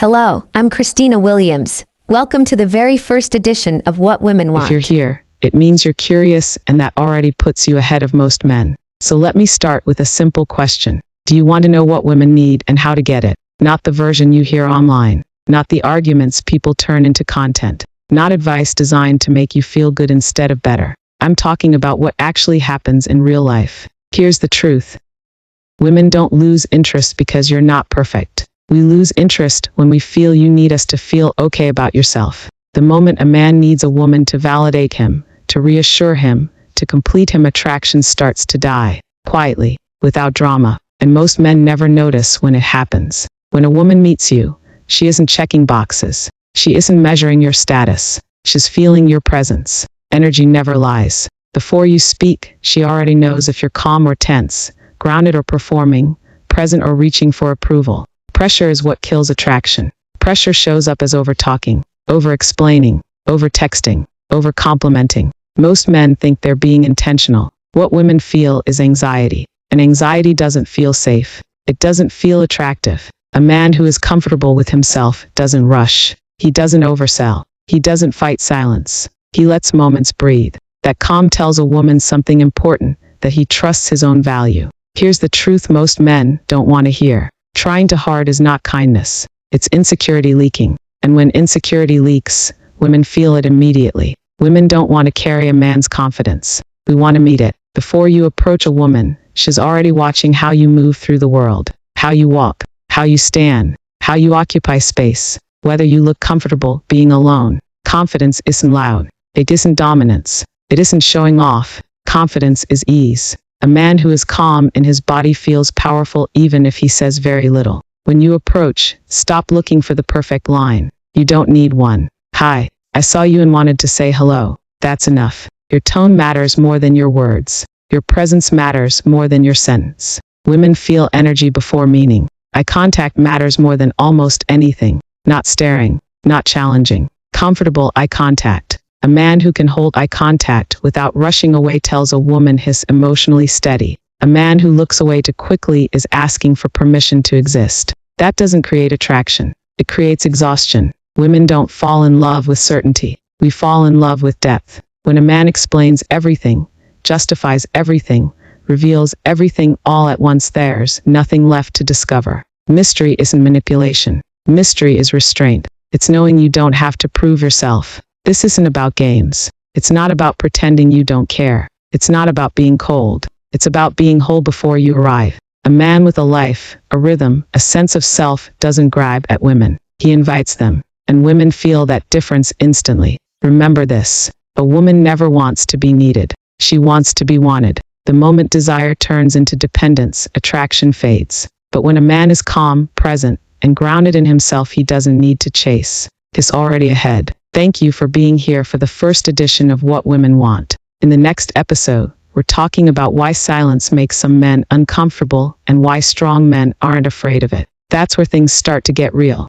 Hello, I'm Christina Williams. Welcome to the very first edition of What Women Want. If you're here, it means you're curious, and that already puts you ahead of most men. So let me start with a simple question. Do you want to know what women need and how to get it? Not the version you hear online. Not the arguments people turn into content. Not advice designed to make you feel good instead of better. I'm talking about what actually happens in real life. Here's the truth. Women don't lose interest because you're not perfect. We lose interest when we feel you need us to feel okay about yourself. The moment a man needs a woman to validate him, to reassure him, to complete him, attraction starts to die, quietly, without drama. And most men never notice when it happens. When a woman meets you, she isn't checking boxes. She isn't measuring your status. She's feeling your presence. Energy never lies. Before you speak, she already knows if you're calm or tense, grounded or performing, present or reaching for approval. Pressure is what kills attraction. Pressure shows up as over-talking, over-explaining, over-texting, over-complimenting. Most men think they're being intentional. What women feel is anxiety. And anxiety doesn't feel safe. It doesn't feel attractive. A man who is comfortable with himself doesn't rush. He doesn't oversell. He doesn't fight silence. He lets moments breathe. That calm tells a woman something important, that he trusts his own value. Here's the truth most men don't want to hear. Trying too hard is not kindness. It's insecurity leaking. And when insecurity leaks, women feel it immediately. Women don't want to carry a man's confidence. We want to meet it. Before you approach a woman, she's already watching how you move through the world, how you walk, how you stand, how you occupy space, whether you look comfortable being alone. Confidence isn't loud. It isn't dominance. It isn't showing off. Confidence is ease. A man who is calm in his body feels powerful even if he says very little. When you approach, stop looking for the perfect line. You don't need one. Hi, I saw you and wanted to say hello. That's enough. Your tone matters more than your words. Your presence matters more than your sentence. Women feel energy before meaning. Eye contact matters more than almost anything. Not staring, not challenging. Comfortable eye contact. A man who can hold eye contact without rushing away tells a woman he's emotionally steady. A man who looks away too quickly is asking for permission to exist. That doesn't create attraction. It creates exhaustion. Women don't fall in love with certainty. We fall in love with depth. When a man explains everything, justifies everything, reveals everything all at once, there's nothing left to discover. Mystery isn't manipulation. Mystery is restraint. It's knowing you don't have to prove yourself. This isn't about games. It's not about pretending you don't care. It's not about being cold. It's about being whole before you arrive. A man with a life, a rhythm, a sense of self doesn't grab at women. He invites them. And women feel that difference instantly. Remember this. A woman never wants to be needed. She wants to be wanted. The moment desire turns into dependence, attraction fades. But when a man is calm, present, and grounded in himself, he doesn't need to chase. He's already ahead. Thank you for being here for the first edition of What Women Want. In the next episode, we're talking about why silence makes some men uncomfortable and why strong men aren't afraid of it. That's where things start to get real.